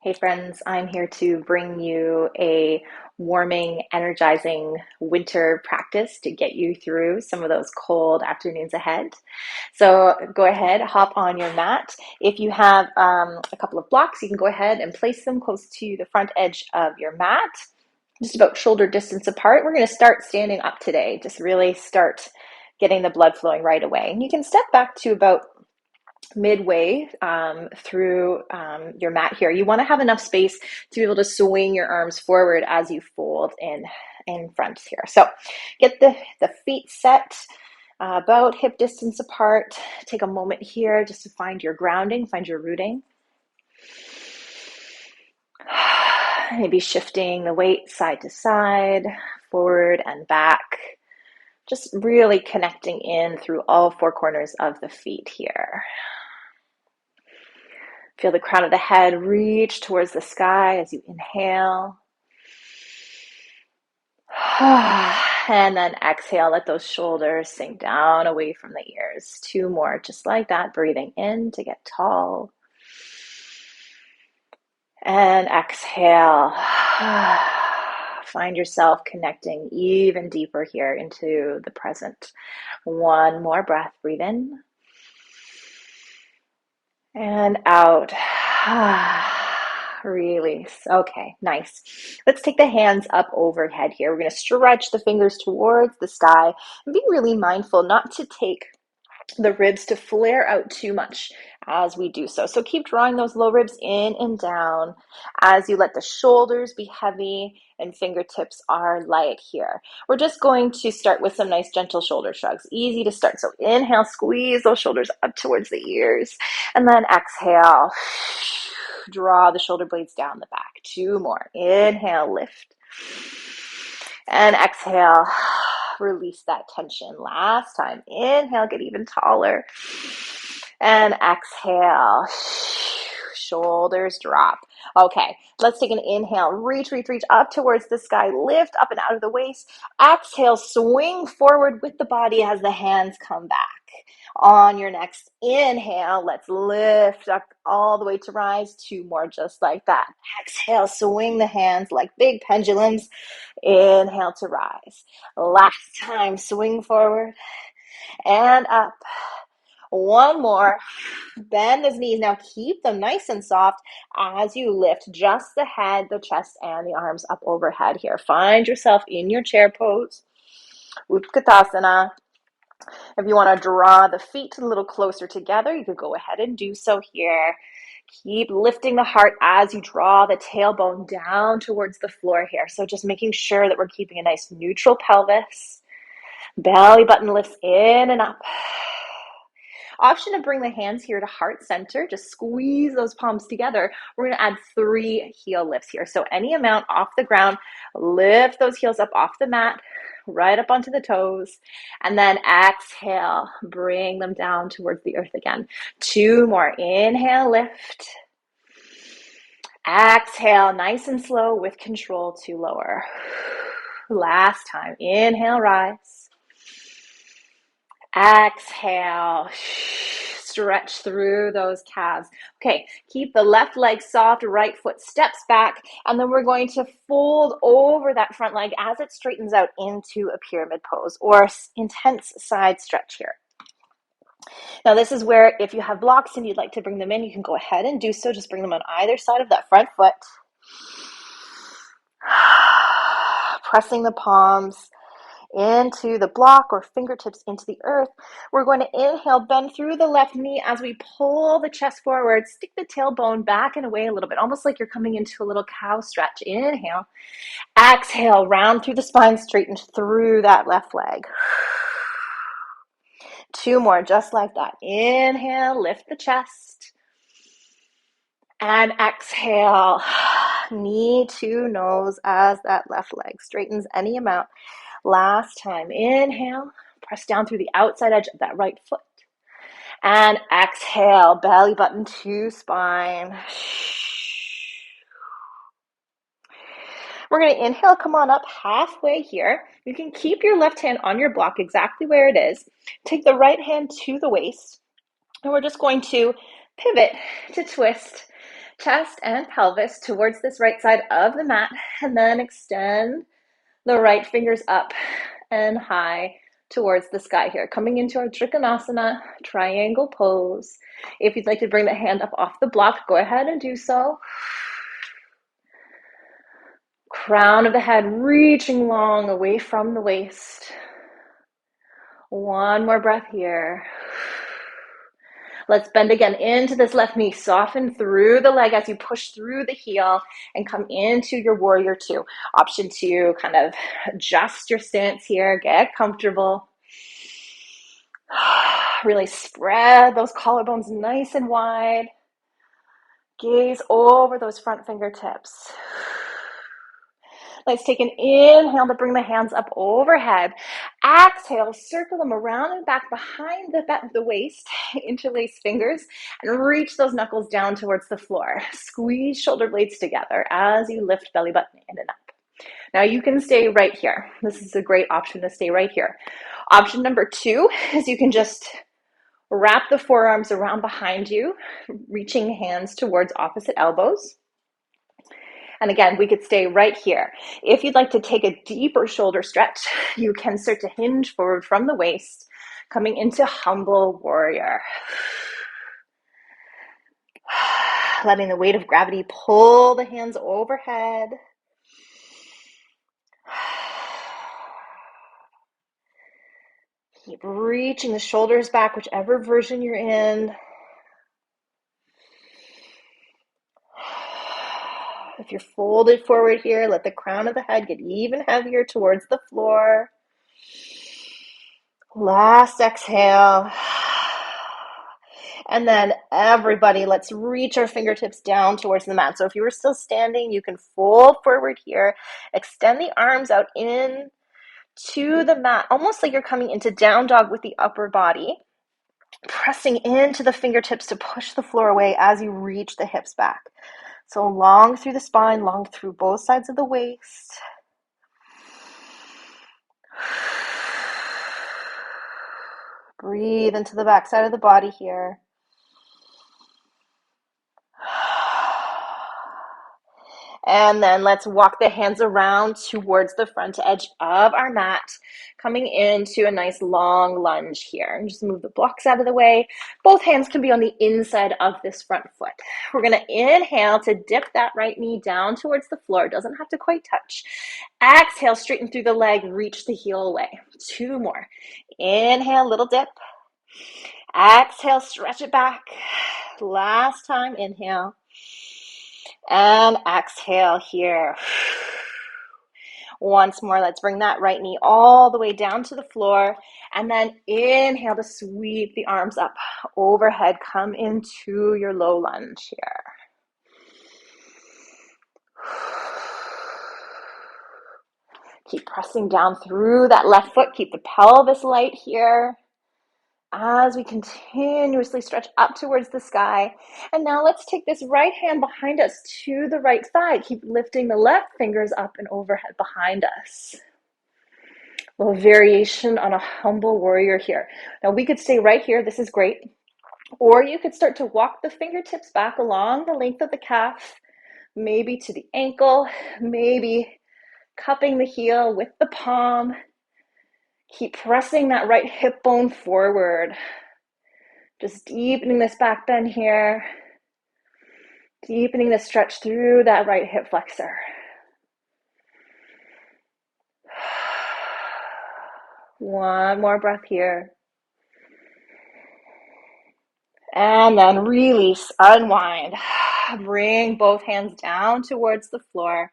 Hey friends, I'm here to bring you a warming, energizing winter practice to get you through some of those cold afternoons ahead. So go ahead, hop on your mat. If you have a couple of blocks, you can go ahead and place them close to the front edge of your mat, just about shoulder distance apart. We're going to start standing up today, just really start getting the blood flowing right away. And you can step back to about midway through your mat here. You want to have enough space to be able to swing your arms forward as you fold in front here. So get the feet set about hip distance apart. Take a moment here just to find your grounding, find your rooting. Maybe shifting the weight side to side, forward and back. Just really connecting in through all four corners of the feet here. Feel the crown of the head reach towards the sky as you inhale. And then exhale, let those shoulders sink down away from the ears. Two more, just like that, breathing in to get tall. And exhale. Find yourself connecting even deeper here into the present. One more breath, breathe in. And out. Release. Okay, nice. Let's take the hands up overhead here. We're going to stretch the fingers towards the sky and be really mindful not to take the ribs to flare out too much as we do so. So keep drawing those low ribs in and down as you let the shoulders be heavy and fingertips are light here. We're just going to start with some nice gentle shoulder shrugs. Easy to start. So inhale, squeeze those shoulders up towards the ears, and then exhale. Draw the shoulder blades down the back. Two more. Inhale, lift. And exhale. Release that tension. Last time. Inhale, get even taller. And exhale. Shoulders drop. Okay, let's take an inhale. Reach up towards the sky. Lift up and out of the waist. Exhale, swing forward with the body as the hands come back. On your next inhale, let's lift up all the way to rise. Two more just like that. Exhale, swing the hands like big pendulums. Inhale to rise. Last time, swing forward and up. One more. Bend those knees. Now keep them nice and soft as you lift just the head, the chest, and the arms up overhead here. Find yourself in your chair pose. Utkatasana. If you want to draw the feet a little closer together, you could go ahead and do so here. Keep lifting the heart as you draw the tailbone down towards the floor here. So just making sure that we're keeping a nice neutral pelvis. Belly button lifts in and up. Option to bring the hands here to heart center. Just squeeze those palms together. We're going to add 3 heel lifts here. So any amount off the ground, lift those heels up off the mat, right up onto the toes, and then exhale, bring them down towards the earth again. 2 more. Inhale, lift. Exhale, nice and slow with control to lower. Last time. Inhale, rise. Exhale, stretch through those calves. Okay, keep the left leg soft, right foot steps back, and then we're going to fold over that front leg as it straightens out into a pyramid pose or intense side stretch here. Now this is where if you have blocks and you'd like to bring them in, you can go ahead and do so. Just bring them on either side of that front foot. Pressing the palms into the block or fingertips into the earth. We're going to inhale, bend through the left knee as we pull the chest forward, stick the tailbone back and away a little bit, almost like you're coming into a little cow stretch. Inhale. Exhale, round through the spine, straighten through that left leg. 2 more, just like that. Inhale, lift the chest. And exhale, knee to nose as that left leg straightens any amount. Last time, inhale, press down through the outside edge of that right foot. And exhale, belly button to spine. We're going to inhale, come on up halfway here. You can keep your left hand on your block exactly where it is. Take the right hand to the waist. And we're just going to pivot to twist chest and pelvis towards this right side of the mat, and then extend the right fingers up and high towards the sky here. Coming into our Uttanasana, triangle pose. If you'd like to bring the hand up off the block, go ahead and do so. Crown of the head reaching long away from the waist. One more breath here. Let's bend again into this left knee. Soften through the leg as you push through the heel and come into your warrior two. Option to kind of adjust your stance here. Get comfortable. Really spread those collarbones nice and wide. Gaze over those front fingertips. Let's take an inhale to bring the hands up overhead. Exhale, circle them around and back behind the waist, interlace fingers, and reach those knuckles down towards the floor. Squeeze shoulder blades together as you lift belly button in and up. Now you can stay right here. This is a great option to stay right here. Option number two is you can just wrap the forearms around behind you, reaching hands towards opposite elbows. And again, we could stay right here. If you'd like to take a deeper shoulder stretch, you can start to hinge forward from the waist, coming into humble warrior. Letting the weight of gravity pull the hands overhead. Keep reaching the shoulders back, whichever version you're in. If you're folded forward here, let the crown of the head get even heavier towards the floor. Last exhale. And then everybody, let's reach our fingertips down towards the mat. So if you were still standing, you can fold forward here. Extend the arms out in to the mat, almost like you're coming into down dog with the upper body. Pressing into the fingertips to push the floor away as you reach the hips back. So long through the spine, long through both sides of the waist. Breathe into the back side of the body here. And then let's walk the hands around towards the front edge of our mat, coming into a nice long lunge here. And just move the blocks out of the way. Both hands can be on the inside of this front foot. We're going to inhale to dip that right knee down towards the floor. Doesn't have to quite touch. Exhale, straighten through the leg, reach the heel away. Two more. Inhale, little dip. Exhale, stretch it back. Last time, inhale. And exhale here. Once more, let's bring that right knee all the way down to the floor. And then inhale to sweep the arms up overhead. Come into your low lunge here. Keep pressing down through that left foot. Keep the pelvis light here. As we continuously stretch up towards the sky. And now let's take this right hand behind us to the right side. Keep lifting the left fingers up and overhead behind us. A little variation on a humble warrior here. Now we could stay right here. This is great. Or you could start to walk the fingertips back along the length of the calf, maybe to the ankle, maybe cupping the heel with the palm. Keep pressing that right hip bone forward. Just deepening this back bend here. Deepening the stretch through that right hip flexor. One more breath here. And then release, unwind. Bring both hands down towards the floor.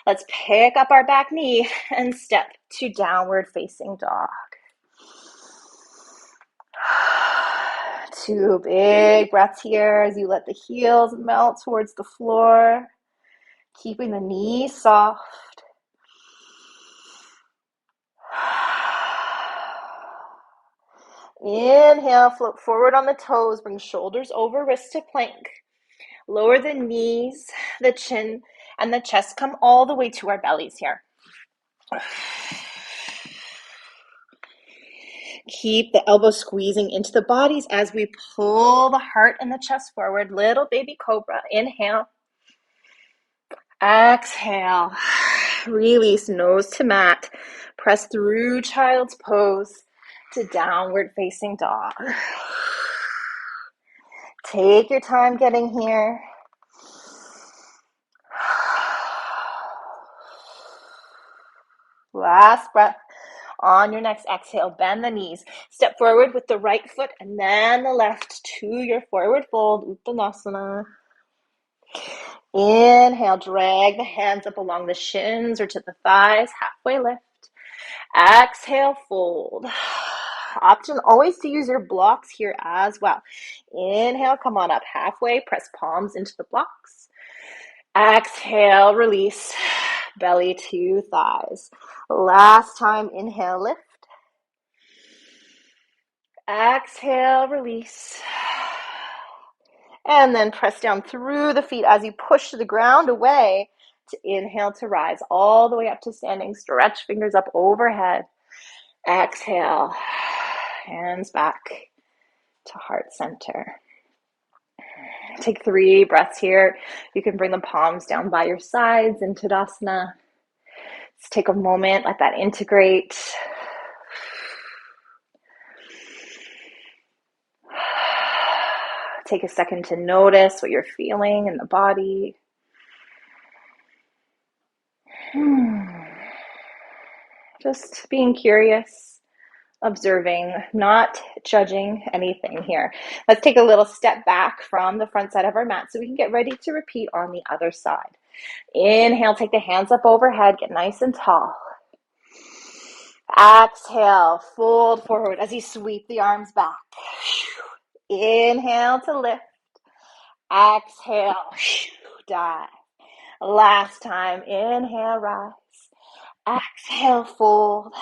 Let's pick up our back knee and step to downward facing dog. Two big breaths here as you let the heels melt towards the floor, keeping the knees soft. Inhale, float forward on the toes, bring shoulders over, wrists to plank. Lower the knees, the chin, and the chest come all the way to our bellies here. Keep the elbows squeezing into the bodies as we pull the heart and the chest forward. Little baby cobra. Inhale. Exhale. Release nose to mat. Press through child's pose to downward facing dog. Take your time getting here. Last breath. On your next exhale, bend the knees. Step forward with the right foot and then the left to your forward fold, Uttanasana. Inhale, drag the hands up along the shins or to the thighs, halfway lift. Exhale, fold. Option always to use your blocks here as well. Inhale, come on up halfway, press palms into the blocks. Exhale, release, belly to thighs. Last time, inhale, lift. Exhale, release. And then press down through the feet as you push the ground away to inhale to rise all the way up to standing. Stretch fingers up overhead. Exhale, hands back to heart center. Take 3 breaths here. You can bring the palms down by your sides in Tadasana. Let's take a moment, let that integrate. Take a second to notice what you're feeling in the body. Just being curious, observing, not judging anything here. Let's take a little step back from the front side of our mat so we can get ready to repeat on the other side. Inhale, take the hands up overhead, get nice and tall. Exhale, fold forward as you sweep the arms back. Inhale to lift. Exhale, dive. Last time, inhale, rise. Exhale, fold.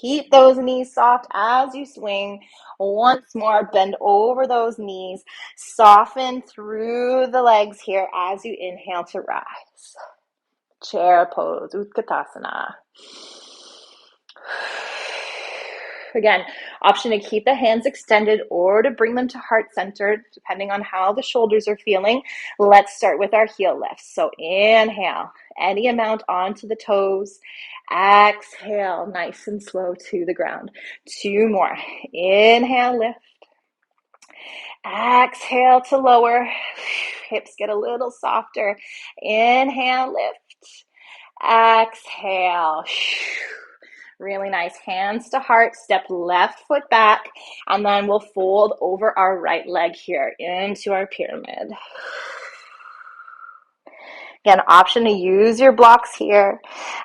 Keep those knees soft as you swing. Once more, bend over those knees. Soften through the legs here as you inhale to rise. Chair pose, Utkatasana. Again, option to keep the hands extended or to bring them to heart center, depending on how the shoulders are feeling. Let's start with our heel lifts. So inhale, any amount onto the toes. Exhale, nice and slow to the ground. 2 more. Inhale, lift. Exhale to lower. Hips get a little softer. Inhale, lift. Exhale. Really nice. Hands to heart. Step left foot back. And then we'll fold over our right leg here into our pyramid. Again, option to use your blocks here.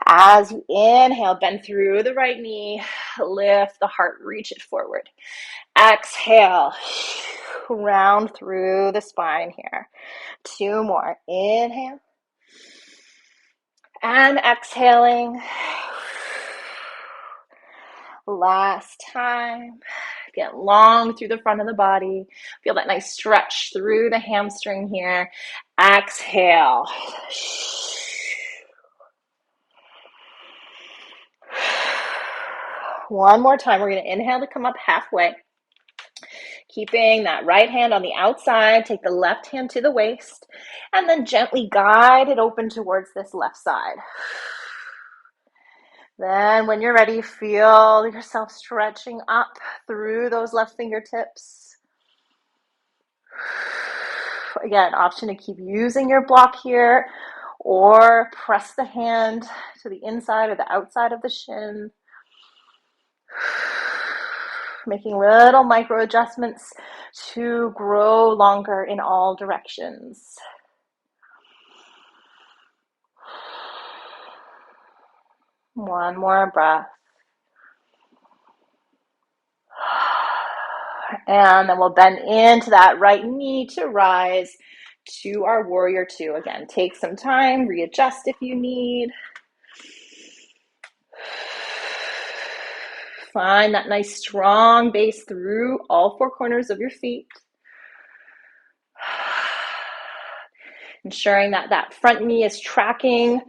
As you inhale, bend through the right knee. Lift the heart, reach it forward. Exhale. Round through the spine here. 2 more. Inhale. And exhaling. Last time. Get long through the front of the body. Feel that nice stretch through the hamstring here. Exhale. One more time. We're going to inhale to come up halfway. Keeping that right hand on the outside. Take the left hand to the waist. And then gently guide it open towards this left side. Then when you're ready, feel yourself stretching up through those left fingertips. Again, option to keep using your block here or press the hand to the inside or the outside of the shin. Making little micro adjustments to grow longer in all directions. One more breath. And then we'll bend into that right knee to rise to our warrior 2. Again, take some time, readjust if you need. Find that nice strong base through all 4 corners of your feet. Ensuring that that front knee is tracking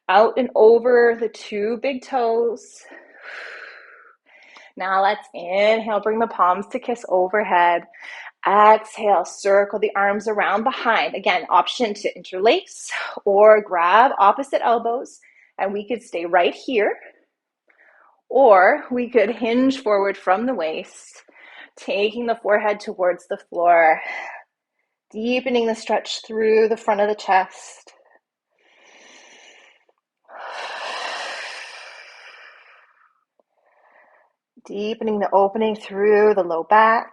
out and over the 2 big toes. Now let's inhale, bring the palms to kiss overhead. Exhale, circle the arms around behind. Again, option to interlace or grab opposite elbows, and we could stay right here, or we could hinge forward from the waist, taking the forehead towards the floor, deepening the stretch through the front of the chest. Deepening the opening through the low back.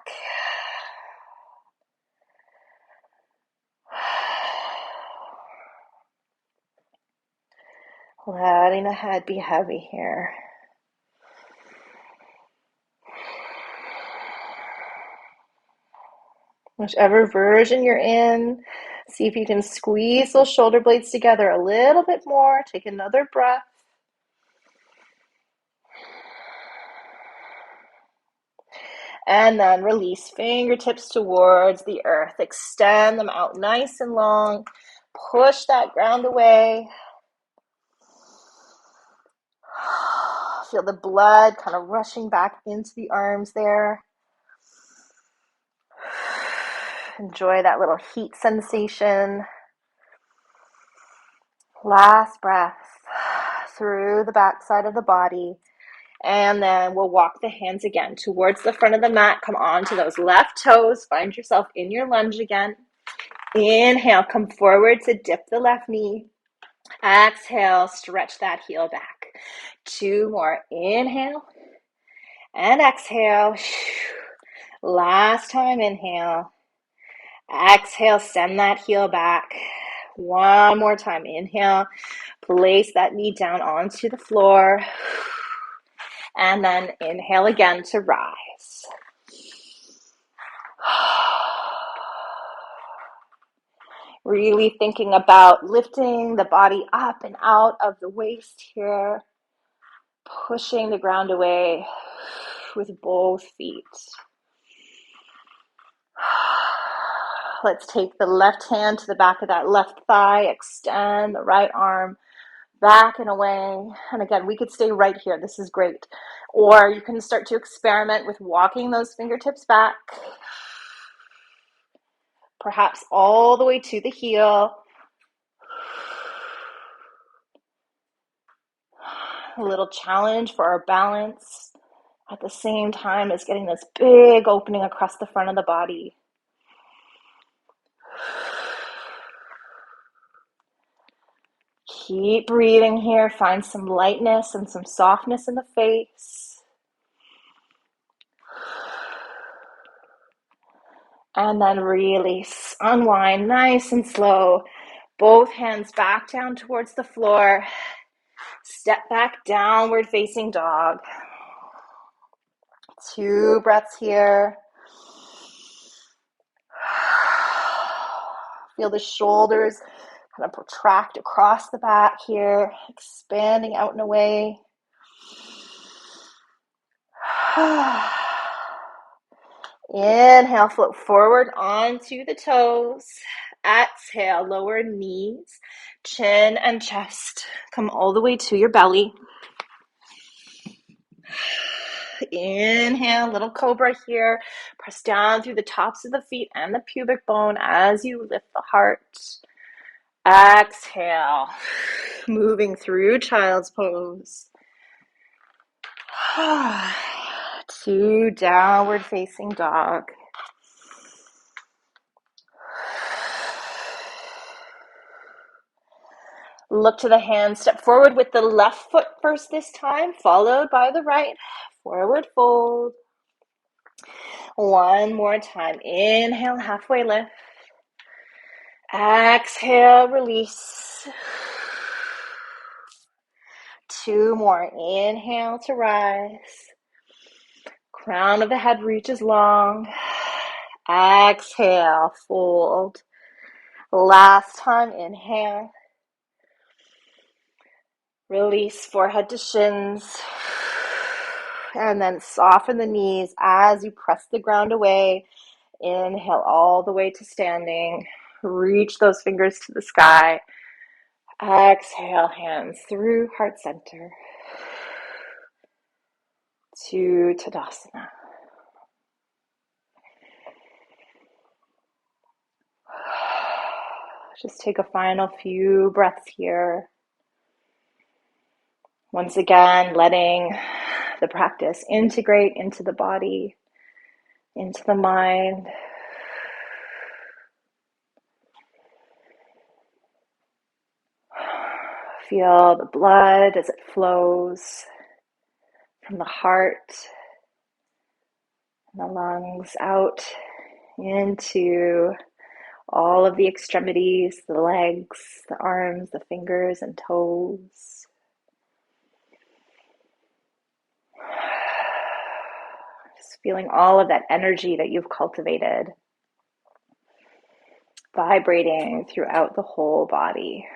Letting the head be heavy here. Whichever version you're in, see if you can squeeze those shoulder blades together a little bit more. Take another breath. And then release fingertips towards the earth. Extend them out nice and long. Push that ground away. Feel the blood kind of rushing back into the arms there. Enjoy that little heat sensation. Last breath through the back side of the body. And then we'll walk the hands again towards the front of the mat. Come on to those left toes. Find yourself in your lunge again. Inhale, come forward to dip the left knee. Exhale, stretch that heel back. 2 more. Inhale and exhale. Last time, inhale. Exhale, send that heel back. 1 more time. Inhale, place that knee down onto the floor. And then inhale again to rise. Really thinking about lifting the body up and out of the waist here. Pushing the ground away with both feet. Let's take the left hand to the back of that left thigh. Extend the right arm back and away. And again, we could stay right here. This is great. Or you can start to experiment with walking those fingertips back. Perhaps all the way to the heel. A little challenge for our balance at the same time as getting this big opening across the front of the body. Keep breathing here. Find some lightness and some softness in the face. And then release. Unwind nice and slow. Both hands back down towards the floor. Step back, downward facing dog. 2 breaths here. Feel the shoulders kind of protract across the back here, expanding out and away. Inhale, float forward onto the toes. Exhale, lower knees, chin and chest. Come all the way to your belly. Inhale, little cobra here. Press down through the tops of the feet and the pubic bone as you lift the heart. Exhale, moving through child's pose. To downward facing dog. Look to the hand. Step forward with the left foot first this time, followed by the right. Forward fold. 1 more time. Inhale, halfway lift. Exhale, release. 2 more. Inhale to rise. Crown of the head reaches long. Exhale, fold. Last time, inhale. Release forehead to shins. And then soften the knees as you press the ground away. Inhale all the way to standing. Reach those fingers to the sky. Exhale, hands through heart center. to Tadasana. Just take a final few breaths here. Once again, letting the practice integrate into the body, into the mind. Feel the blood as it flows from the heart and the lungs out into all of the extremities, the legs, the arms, the fingers and toes. Just feeling all of that energy that you've cultivated vibrating throughout the whole body.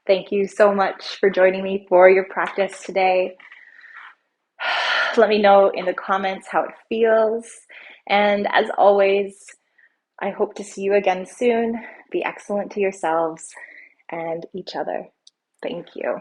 Thank you so much for joining me for your practice today. Let me know in the comments how it feels. And as always, I hope to see you again soon. Be excellent to yourselves and each other. Thank you.